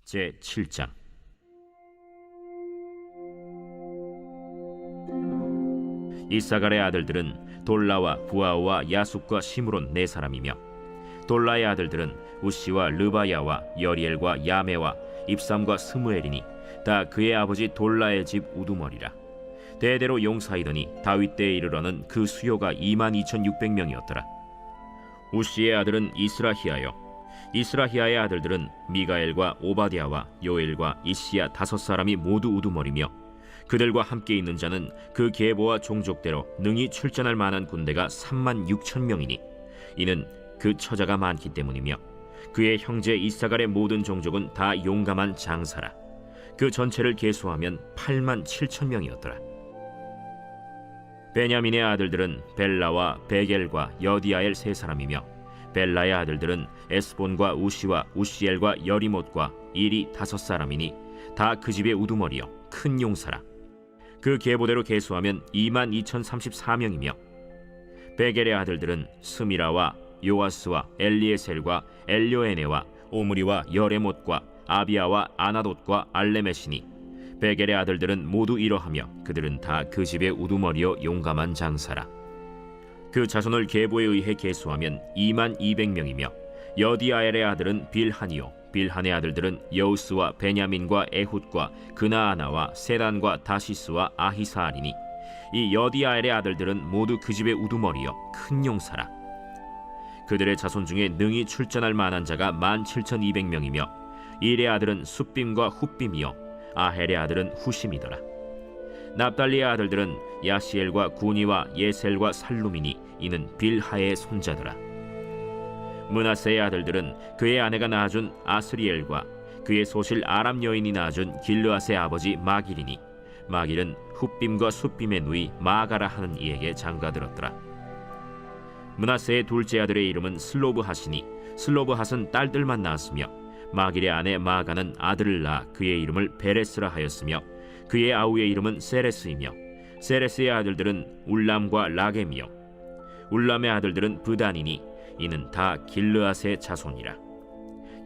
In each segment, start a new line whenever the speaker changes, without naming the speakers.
제7장. 이사갈의 아들들은 돌라와 부아와 야숫과 시므론 네 사람이며, 돌라의 아들들은 우시와 르바야와 여리엘과 야메와 입삼과 스무엘이니 다 그의 아버지 돌라의 집 우두머리라. 대대로 용사이더니 다윗 때에 이르러는 그 수요가 22,600명이었더라. 우시의 아들은 이스라히야요, 이스라히야의 아들들은 미가엘과 오바댜와 요엘과 이시야 다섯 사람이 모두 우두머리며, 그들과 함께 있는 자는 그 계보와 종족대로 능히 출전할 만한 군대가 36,000명이니 이는 그 처자가 많기 때문이며, 그의 형제 이사갈의 모든 종족은 다 용감한 장사라. 그 전체를 계수하면 87,000명이었더라. 베냐민의 아들들은 벨라와 베겔과 여디아엘 세 사람이며, 벨라의 아들들은 에스본과 우시와 우시엘과 여리못과 일이 다섯 사람이니 다 그 집의 우두머리요 큰 용사라. 그 계보대로 계수하면 22,034명이며, 베겔의 아들들은 스미라와 요아스와 엘리에셀과 엘료에네와 오므리와 여레못과 아비아와 아나돗과 알레메시니, 베겔의 아들들은 모두 이러하며 그들은 다 그 집의 우두머리요 용감한 장사라. 그 자손을 계보에 의해 계수하면 22,000명이며, 여디아엘의 아들은 빌하니요, 빌한의 아들들은 여우스와 베냐민과 에훗과 그나아나와 세단과 다시스와 아히사알이니 이 여디아엘의 아들들은 모두 그 집의 우두머리요 큰 용사라. 그들의 자손 중에 능히 출전할 만한 자가 17,200명이며, 일의 아들은 숫빔과 훗빔이요 아헬의 아들은 후심이더라. 납달리의 아들들은 야시엘과 구니와 예셀과 살룸이니 이는 빌하의 손자더라. 므낫세의 아들들은 그의 아내가 낳아준 아스리엘과 그의 소실 아람 여인이 낳아준 길르앗의 아버지 마길이니 마길은 훗빔과 숫빔의 누이 마가라 하는 이에게 장가들었더라. 므낫세의 둘째 아들의 이름은 슬로브핫이니 슬로브핫은 딸들만 낳았으며, 마길의 아내 마가는 아들을 낳아 그의 이름을 베레스라 하였으며, 그의 아우의 이름은 세레스이며, 세레스의 아들들은 울람과 라겜이요 울람의 아들들은 브단이니 이는 다 길르앗의 자손이라.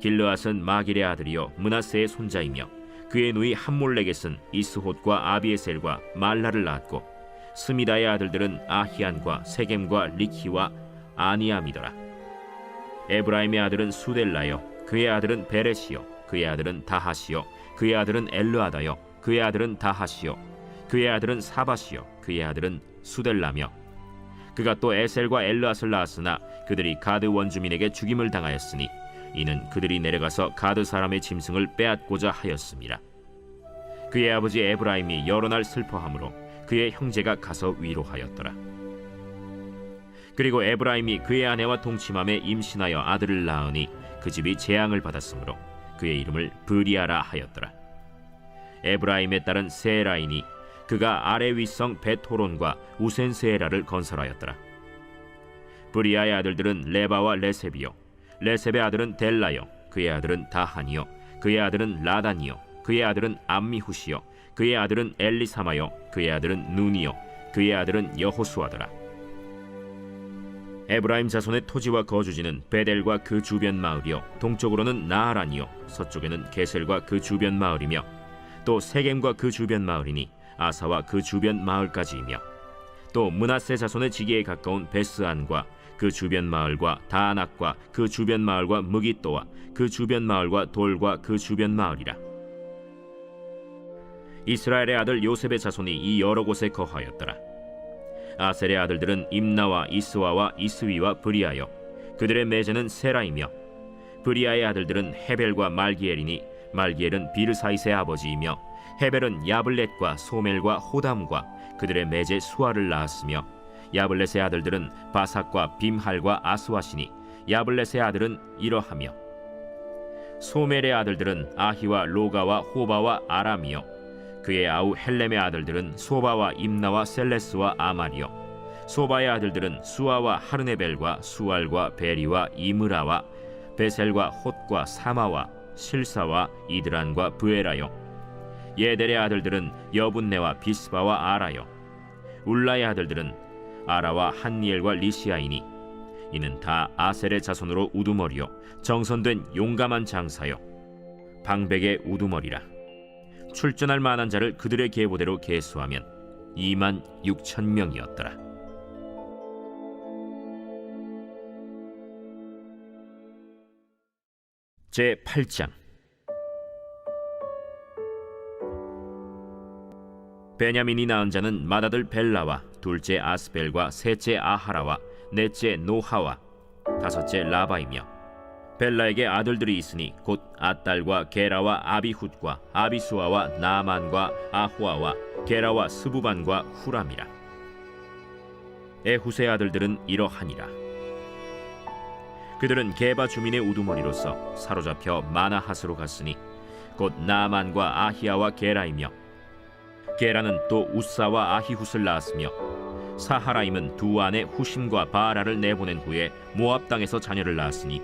길르앗은 마길의 아들이요 므낫세의 손자이며, 그의 누이 함몰렉겟은 이스톳과 아비에셀과 말라를 낳았고, 스미다의 아들들은 아히안과 세겜과 리키와 아니암이더라. 에브라임의 아들은 수델라요, 그의 아들은 베레시요, 그의 아들은 다하시요, 그의 아들은 엘르아다요, 그의 아들은 다하시요, 그의 아들은 사바시요, 그의 아들은 수델라며, 그가 또 에셀과 엘르앗을 낳았으나 그들이 가드 원주민에게 죽임을 당하였으니 이는 그들이 내려가서 가드 사람의 짐승을 빼앗고자 하였음이라. 그의 아버지 에브라임이 여러 날 슬퍼하므로 그의 형제가 가서 위로하였더라. 그리고 에브라임이 그의 아내와 동침함에 임신하여 아들을 낳으니 그 집이 재앙을 받았으므로 그의 이름을 브리아라 하였더라. 에브라임의 딸은 세라이니 그가 아래 윗성 베토론과 우센세라를 건설하였더라. 브리아의 아들들은 레바와 레셉이요, 레셉의 아들은 델라요, 그의 아들은 다하니요, 그의 아들은 라다니요, 그의 아들은 암미후시요, 그의 아들은 엘리사마요, 그의 아들은 눈이요, 그의 아들은 여호수아더라. 에브라임 자손의 토지와 거주지는 베델과 그 주변 마을이요 동쪽으로는 나하란이요 서쪽에는 게셀과 그 주변 마을이며, 또 세겜과 그 주변 마을이니 아사와 그 주변 마을까지이며, 또 므낫세 자손의 지기에 가까운 베스안과 그 주변 마을과 다안악과 그 주변 마을과 무깃도와 그 주변 마을과 돌과 그 주변 마을이라. 이스라엘의 아들 요셉의 자손이 이 여러 곳에 거하였더라. 아셀의 아들들은 임나와 이스와와 이스위와 브리아요, 그들의 매제는 세라이며, 브리아의 아들들은 헤벨과 말기엘이니 말기엘은 비르사이스의 아버지이며, 헤벨은 야블렛과 소멜과 호담과 그들의 매제 수아를 낳았으며, 야블렛의 아들들은 바삭과 빔할과 아스와시니 야블렛의 아들은 이러하며, 소멜의 아들들은 아히와 로가와 호바와 아람이요, 그의 아우 헬렘의 아들들은 소바와 임나와 셀레스와 아말이요, 소바의 아들들은 수아와 하르네벨과 수알과 베리와 이므라와 베셀과 톳과 사마와 실사와 이드란과 브에라요, 예델의 아들들은 여분네와 비스바와 아라요, 울라의 아들들은 아라와 한니엘과 리시아이니 이는 다 아셀의 자손으로 우두머리요 정선된 용감한 장사요. 방백의 우두머리라. 출전할 만한 자를 그들의 계보대로 계수하면 26,000명이었더라. 제8장. 베냐민이 낳은 자는 맏아들 벨라와 둘째 아스벨과 셋째 아하라와 넷째 노하와 다섯째 라바이며, 벨라에게 아들들이 있으니 곧 아딸과 게라와 아비훗과 아비수아와 나만과 아호아와 게라와 스부반과 후람이라. 에훗의 아들들은 이러하니라. 그들은 게바 주민의 우두머리로서 사로잡혀 마나핫으로 갔으니 곧 나만과 아히야와 게라이며, 게라는 또 우사와 아히훗을 낳았으며, 사하라임은 두 아내 후심과 바라를 내보낸 후에 모압 땅에서 자녀를 낳았으니,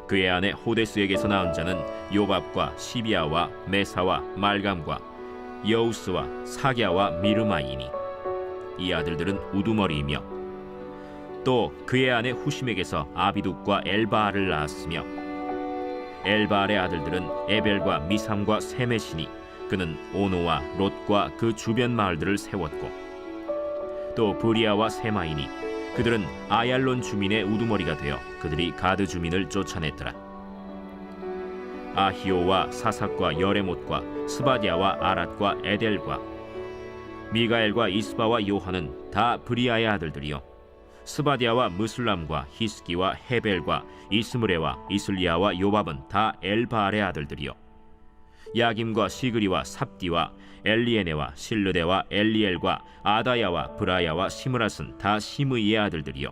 그의 아내 호데스에게서 낳은 자는 요밥과 시비아와 메사와 말감과 여우스와 사갸와 미르마이니, 이 아들들은 우두머리이며, 또 그의 아내 후심에게서 아비둑과 엘바알을 낳았으며, 엘바알의 아들들은 에벨과 미삼과 세메시니, 그는 오노와 롯과 그 주변 마을들을 세웠고, 또 브리아와 세마이니, 그들은 아얄론 주민의 우두머리가 되어 그들이 가드 주민을 쫓아냈더라. 아히오와 사삭과 여레못과 스바디아와 아랏과 에델과 미가엘과 이스바와 요한은 다 브리아의 아들들이요, 스바디아와 무슬람과 히스기와 헤벨과 이스므레와 이슬리아와 요밥은 다 엘바알의 아들들이요, 야김과 시그리와 삽디와 엘리에네와 실르데와 엘리엘과 아다야와 브라야와 시므랏은 다 시므이의 아들들이요,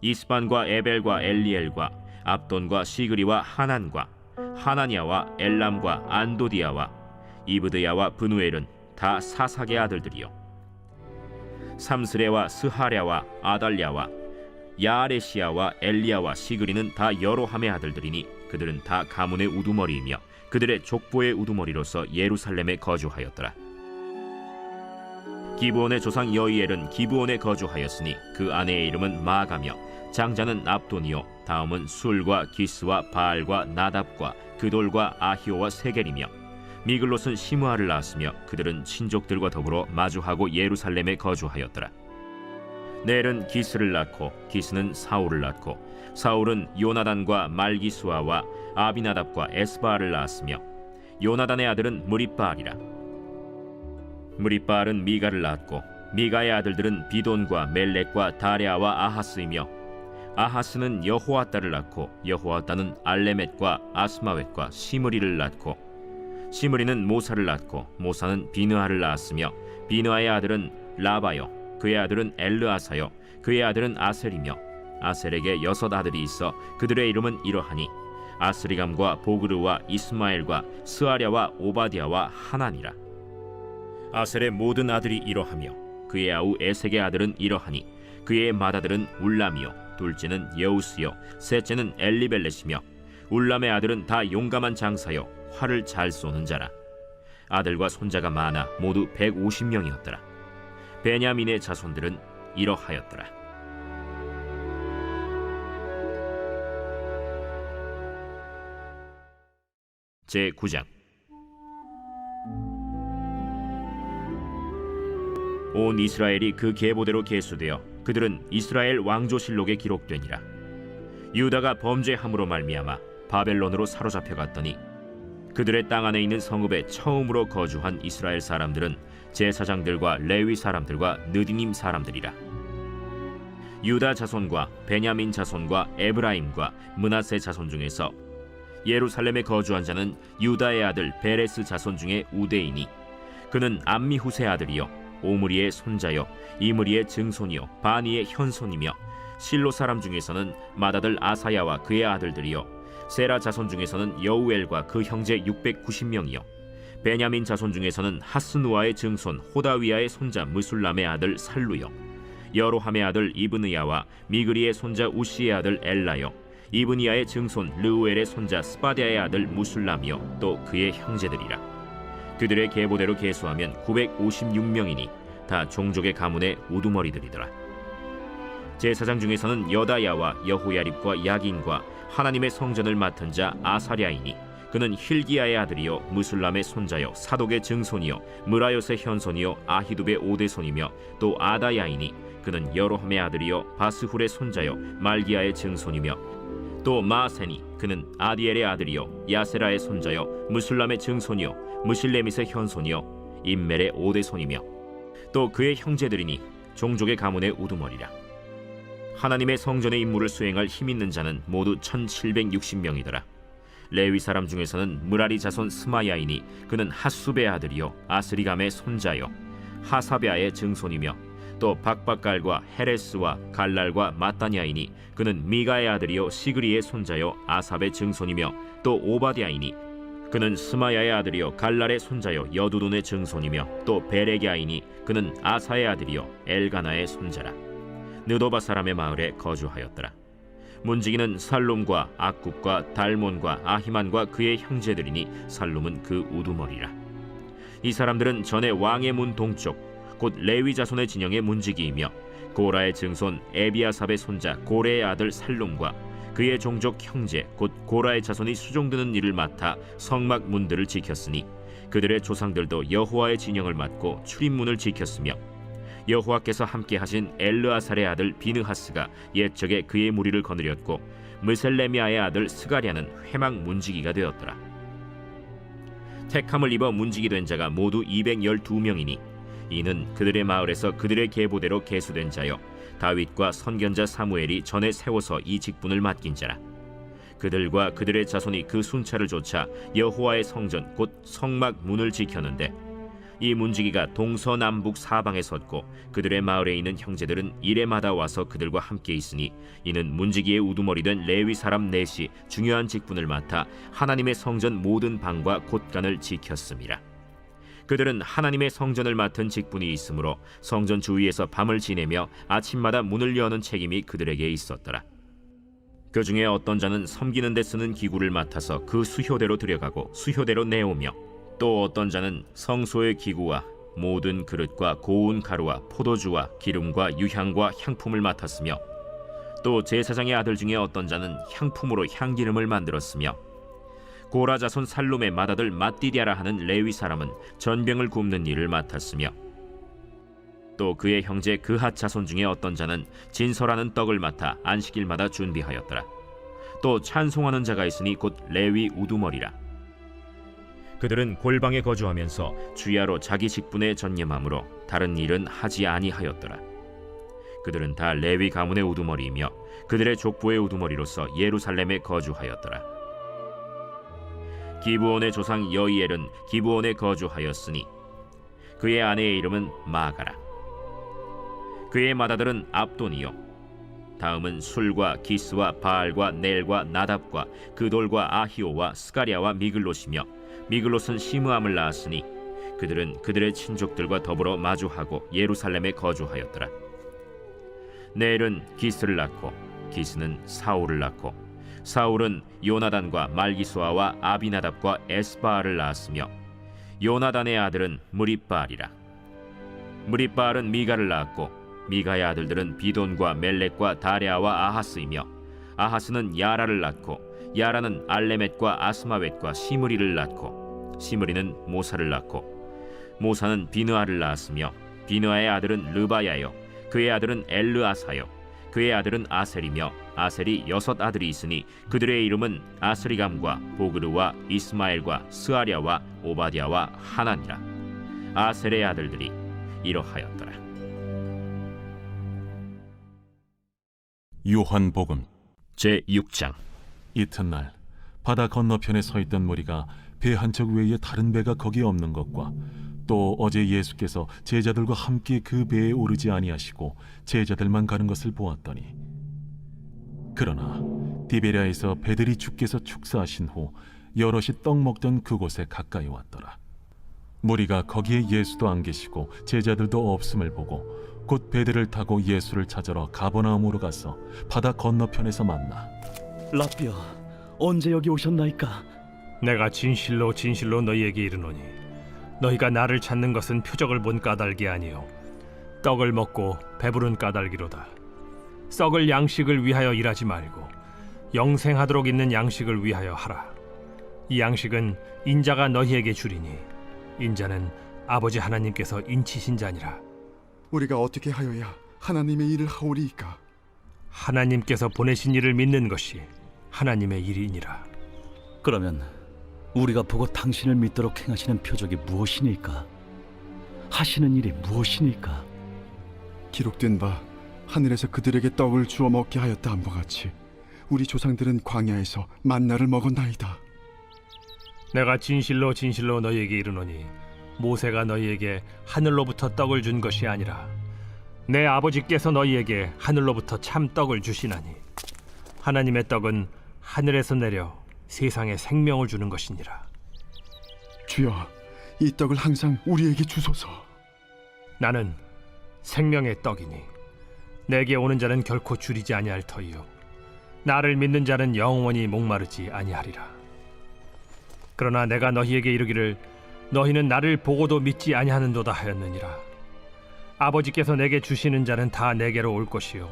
이스반과 에벨과 엘리엘과 압돈과 시그리와 하난과 하나니아와 엘람과 안도디아와 이브드야와 브누엘은 다 사삭의 아들들이요, 삼스레와 스하랴와 아달랴와 야아레시아와 엘리야와 시그리는 다 여로함의 아들들이니 그들은 다 가문의 우두머리이며 그들의 족보의 우두머리로서 예루살렘에 거주하였더라. 기브온의 조상 여이엘은 기브온에 거주하였으니 그 아내의 이름은 마가며, 장자는 압돈이요, 다음은 술과 기스와 바알과 나답과 그돌과 아히오와 세겔이며, 미글롯은 시므아를 낳았으며 그들은 친족들과 더불어 마주하고 예루살렘에 거주하였더라. 넬은 기스를 낳고 기스는 사울을 낳고 사울은 요나단과 말기수아와 아비나답과 에스바알을 낳았으며, 요나단의 아들은 무리바알이라. 무리바알은 미가를 낳았고 미가의 아들들은 비돈과 멜렉과 다레아와 아하스이며, 아하스는 여호아따를 낳고 여호아따는 알레멧과 아스마웻과 시므리를 낳고, 시므리는 모사를 낳고 모사는 비느하를 낳았으며, 비느하의 아들은 라바요, 그의 아들은 엘르아사요, 그의 아들은 아셀이며, 아셀에게 6 아들이 있어 그들의 이름은 이러하니 아스리감과 보그르와 이스마엘과 스아랴와 오바디아와 하나니라. 아셀의 모든 아들이 이러하며 그의 아우 에색의 아들은 이러하니 그의 맏아들은 울람이요, 둘째는 여우스요, 셋째는 엘리벨렛이며, 울람의 아들은 다 용감한 장사요, 활을 잘 쏘는 자라. 아들과 손자가 많아 모두 150명이었더라. 베냐민의 자손들은 이러하였더라. 제9장. 온 이스라엘이 그 계보대로 계수되어 그들은 이스라엘 왕조실록에 기록되니라. 유다가 범죄함으로 말미암아 바벨론으로 사로잡혀 갔더니 그들의 땅 안에 있는 성읍에 처음으로 거주한 이스라엘 사람들은 제사장들과 레위 사람들과 느디님 사람들이라. 유다 자손과 베냐민 자손과 에브라임과 므낫세 자손 중에서 예루살렘에 거주한 자는 유다의 아들 베레스 자손 중에 우대이니, 그는 암미훗의 아들이요, 오므리의 손자요, 이므리의 증손이요, 바니의 현손이며, 실로 사람 중에서는 맏아들 아사야와 그의 아들들이요, 세라 자손 중에서는 여우엘과 그 형제 690명이요, 베냐민 자손 중에서는 하스누아의 증손 호다위아의 손자 무술람의 아들 살루요, 여로함의 아들 이브느야와 미그리의 손자 우시의 아들 엘라요, 이브니야의 증손 르우엘의 손자 스바디아의 아들 무술람이요, 또 그의 형제들이라. 그들의 계보대로 계수하면 956명이니 다 종족의 가문의 우두머리들이더라. 제사장 중에서는 여다야와 여호야립과 야긴과 하나님의 성전을 맡은 자 아사랴이니 그는 힐기야의 아들이요 무술람의 손자요 사독의 증손이요 무라요스의 현손이요 아히두베의 오대손이며 또 아다야이니 그는 여로함의 아들이요 바스훌의 손자요 말기야의 증손이며 또 마세니 그는 아디엘의 아들이요 야세라의 손자요 무술람의 증손이요 무실레밋의 현손이요 임멜의 오대손이며 또 그의 형제들이니 종족의 가문의 우두머리라. 하나님의 성전의 임무를 수행할 힘 있는 자는 모두 1760명이더라. 레위 사람 중에서는 무라리 자손 스마야이니 그는 핫수베의 아들이요 아스리감의 손자요 하사베아의 증손이며 또 박박갈과 헤레스와 갈랄과 마따냐이니 그는 미가의 아들이요 시그리의 손자요 아삽의 증손이며 또 오바디아이니 그는 스마야의 아들이요 갈랄의 손자요 여두둔의 증손이며 또 베레기아이니 그는 아사의 아들이요 엘가나의 손자라. 느도바 사람의 마을에 거주하였더라. 문지기는 살룸과 악굽과 달몬과 아히만과 그의 형제들이니 살룸은 그 우두머리라. 이 사람들은 전에 왕의 문 동쪽 곧 레위 자손의 진영의 문지기이며 고라의 증손 에비아삽의 손자 고레의 아들 살룸과 그의 종족 형제 곧 고라의 자손이 수종드는 일을 맡아 성막 문들을 지켰으니 그들의 조상들도 여호와의 진영을 맡고 출입문을 지켰으며 여호와께서 함께 하신 엘르아살의 아들 비느하스가 옛적에 그의 무리를 거느렸고 무셀레미아의 아들 스가랴는 회막 문지기가 되었더라. 택함을 입어 문지기 된 자가 모두 212명이니 이는 그들의 마을에서 그들의 계보대로 계수된 자요 다윗과 선견자 사무엘이 전에 세워서 이 직분을 맡긴 자라. 그들과 그들의 자손이 그 순찰을 좇아 여호와의 성전 곧 성막 문을 지켰는데 이 문지기가 동서남북 사방에 섰고 그들의 마을에 있는 형제들은 이레마다 와서 그들과 함께 있으니 이는 문지기의 우두머리 된 레위 사람 넷이 중요한 직분을 맡아 하나님의 성전 모든 방과 곳간을 지켰음이라. 그들은 하나님의 성전을 맡은 직분이 있으므로 성전 주위에서 밤을 지내며 아침마다 문을 여는 책임이 그들에게 있었더라. 그 중에 어떤 자는 섬기는 데 쓰는 기구를 맡아서 그 수효대로 들여가고 수효대로 내오며 또 어떤 자는 성소의 기구와 모든 그릇과 고운 가루와 포도주와 기름과 유향과 향품을 맡았으며 또 제사장의 아들 중에 어떤 자는 향품으로 향기름을 만들었으며 고라 자손 살룸의 맏아들 맏디디아라 하는 레위 사람은 전병을 굽는 일을 맡았으며 또 그의 형제 그핫 자손 중에 어떤 자는 진설하는 떡을 맡아 안식일마다 준비하였더라. 또 찬송하는 자가 있으니 곧 레위 우두머리라. 그들은 골방에 거주하면서 주야로 자기 직분에 전념하므로 다른 일은 하지 아니하였더라. 그들은 다 레위 가문의 우두머리이며 그들의 족보의 우두머리로서 예루살렘에 거주하였더라. 기브온의 조상 여이엘은 기브온에 거주하였으니 그의 아내의 이름은 마가라. 그의 맏아들은 압돈이요 다음은 술과 기스와 바알과 넬과 나답과 그돌과 아히오와 스가랴와 미글롯이며 미글롯은 시므암을 낳았으니 그들은 그들의 친족들과 더불어 마주하고 예루살렘에 거주하였더라. 넬은 기스를 낳고 기스는 사울을 낳고 사울은 요나단과 말기수아와 아비나답과 에스바알을 낳았으며 요나단의 아들은 무립바알이라. 무립바알은 미가를 낳았고 미가의 아들들은 비돈과 멜렉과 다레아와 아하스이며 아하스는 야라를 낳고 야라는 알레멧과 아스마웻과 시므리를 낳고 시므리는 모사를 낳고 모사는 비느아를 낳았으며 비느아의 아들은 르바야요 그의 아들은 엘르아사요 그의 아들은 아셀이며 아셀이 6 아들이 있으니 그들의 이름은 아스리감과 보그르와 이스마엘과 스아랴와 오바디아와 하나니라. 아셀의 아들들이 이러하였더라.
요한복음
제6장.
이튿날 바다 건너편에 서 있던 무리가 배 한 척 외에 다른 배가 거기 없는 것과 또 어제 예수께서 제자들과 함께 그 배에 오르지 아니하시고 제자들만 가는 것을 보았더니 그러나 디베랴에서 배들이 주께서 축사하신 후 여럿이 떡 먹던 그곳에 가까이 왔더라. 무리가 거기에 예수도 안 계시고 제자들도 없음을 보고 곧 배들을 타고 예수를 찾으러 가버나움으로 가서 바다 건너편에서 만나
라삐야, 언제 여기 오셨나이까?
내가 진실로 진실로 너희에게 이르노니 너희가 나를 찾는 것은 표적을 본 까닭이 아니요 떡을 먹고 배부른 까닭이로다. 썩을 양식을 위하여 일하지 말고 영생하도록 있는 양식을 위하여 하라. 이 양식은 인자가 너희에게 주리니 인자는 아버지 하나님께서 인치신 자니라.
우리가 어떻게 하여야 하나님의 일을 하오리이까?
하나님께서 보내신 이를 믿는 것이 하나님의 일이니라.
그러면 우리가 보고 당신을 믿도록 행하시는 표적이 무엇이니까? 하시는 일이 무엇이니까?
기록된 바 하늘에서 그들에게 떡을 주어 먹게 하였다 함과 같이 우리 조상들은 광야에서 만나를 먹었나이다.
내가 진실로 진실로 너희에게 이르노니 모세가 너희에게 하늘로부터 떡을 준 것이 아니라 내 아버지께서 너희에게 하늘로부터 참 떡을 주시나니 하나님의 떡은 하늘에서 내려 세상에 생명을 주는 것이니라.
주여, 이 떡을 항상 우리에게 주소서.
나는 생명의 떡이니 내게 오는 자는 결코 줄이지 아니할 터이요 나를 믿는 자는 영원히 목마르지 아니하리라. 그러나 내가 너희에게 이르기를 너희는 나를 보고도 믿지 아니하는도다 하였느니라. 아버지께서 내게 주시는 자는 다 내게로 올 것이요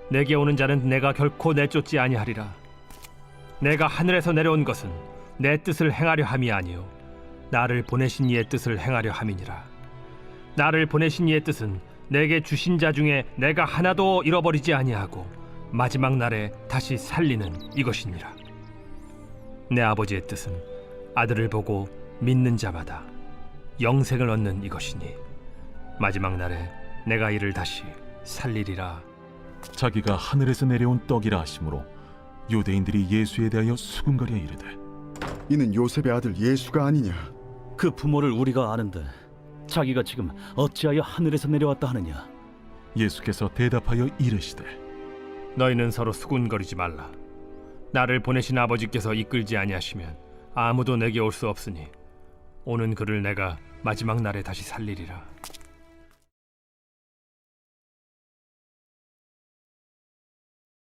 내게 오는 자는 내가 결코 내쫓지 아니하리라. 내가 하늘에서 내려온 것은 내 뜻을 행하려 함이 아니요 나를 보내신 이의 뜻을 행하려 함이니라. 나를 보내신 이의 뜻은 내게 주신 자 중에 내가 하나도 잃어버리지 아니하고 마지막 날에 다시 살리는 이것이니라. 내 아버지의 뜻은 아들을 보고 믿는 자마다 영생을 얻는 이것이니 마지막 날에 내가 이를 다시 살리리라.
자기가 하늘에서 내려온 떡이라 하심으로 유대인들이 예수에 대하여 수군거려 이르되
이는 요셉의 아들 예수가 아니냐?
그 부모를 우리가 아는데 자기가 지금 어찌하여 하늘에서 내려왔다 하느냐?
예수께서 대답하여 이르시되
너희는 서로 수군거리지 말라. 나를 보내신 아버지께서 이끌지 아니하시면 아무도 내게 올 수 없으니 오는 그를 내가 마지막 날에 다시 살리리라.